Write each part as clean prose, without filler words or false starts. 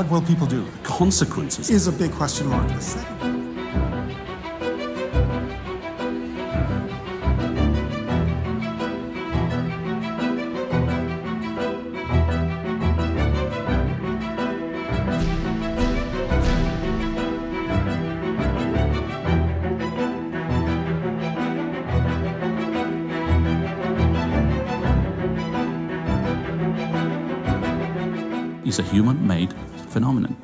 What will people do? Consequences is a big question mark. The second is a human-made phenomenon.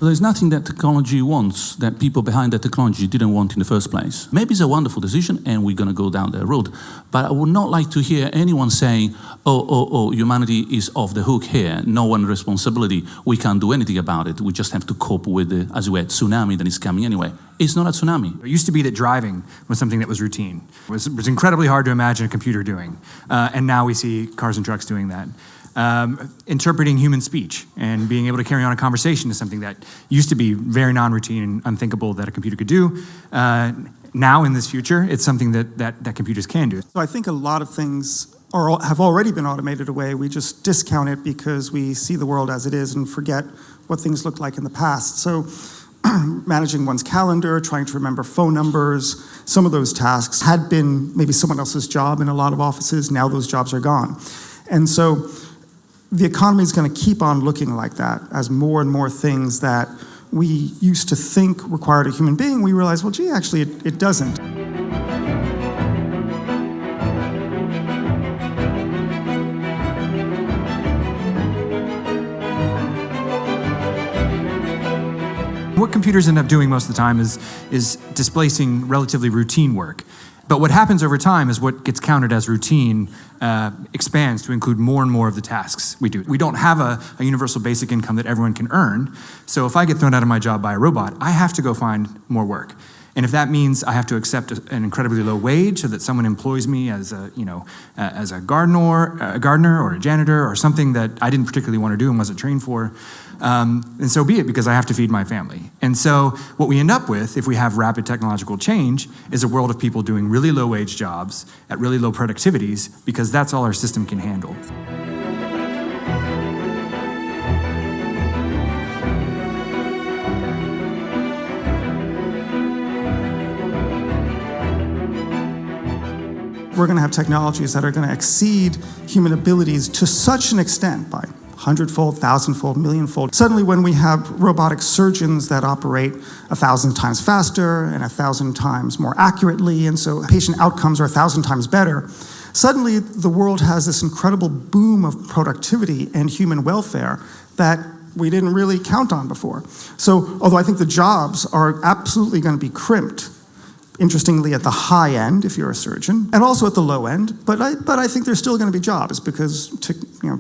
There's nothing that technology wants that people behind that technology didn't want in the first place. Maybe it's a wonderful decision and we're going to go down that road, but I would not like to hear anyone saying, oh, humanity is off the hook here, no one responsibility, we can't do anything about it, we just have to cope with the, as we had, tsunami that is coming anyway. It's not a tsunami. It used to be that driving was something that was routine. It was incredibly hard to imagine a computer doing, and now we see cars and trucks doing that. Interpreting human speech and being able to carry on a conversation is something that used to be very non-routine and unthinkable that a computer could do. Now in this future, it's something that computers can do. So I think a lot of things have already been automated away. We just discount it because we see the world as it is and forget what things looked like in the past. So managing one's calendar, trying to remember phone numbers, some of those tasks had been maybe someone else's job in a lot of offices. Now those jobs are gone. And so the economy is going to keep on looking like that as more and more things that we used to think required a human being, we realize, well, gee, actually, it doesn't. What computers end up doing most of the time is displacing relatively routine work. But what happens over time is what gets counted as routine expands to include more and more of the tasks we do. We don't have a universal basic income that everyone can earn. So if I get thrown out of my job by a robot, I have to go find more work. And if that means I have to accept an incredibly low wage so that someone employs me as a gardener or a janitor or something that I didn't particularly want to do and wasn't trained for, and so be it, because I have to feed my family. And so what we end up with, if we have rapid technological change, is a world of people doing really low wage jobs at really low productivities, because that's all our system can handle. We're going to have technologies that are going to exceed human abilities to such an extent, by 100-fold, 1,000-fold, million-fold. Suddenly when we have robotic surgeons that operate 1,000 times faster and 1,000 times more accurately, and so patient outcomes are 1,000 times better, suddenly the world has this incredible boom of productivity and human welfare that we didn't really count on before. So although I think the jobs are absolutely going to be crimped, interestingly at the high end if you're a surgeon, and also at the low end, but I think there's still going to be jobs, because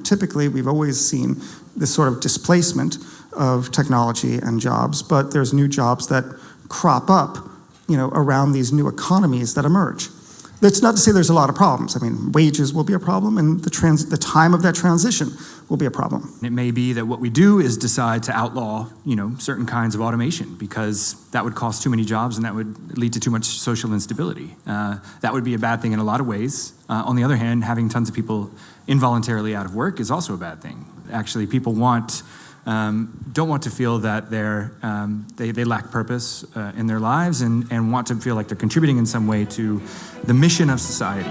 typically we've always seen this sort of displacement of technology and jobs, but there's new jobs that crop up around these new economies that emerge. That's not to say there's a lot of problems. I mean, wages will be a problem, and the time of that transition will be a problem. It may be that what we do is decide to outlaw, certain kinds of automation, because that would cost too many jobs and that would lead to too much social instability. That would be a bad thing in a lot of ways. On the other hand, having tons of people involuntarily out of work is also a bad thing. Actually, people don't want to feel that they lack purpose in their lives, and want to feel like they're contributing in some way to the mission of society.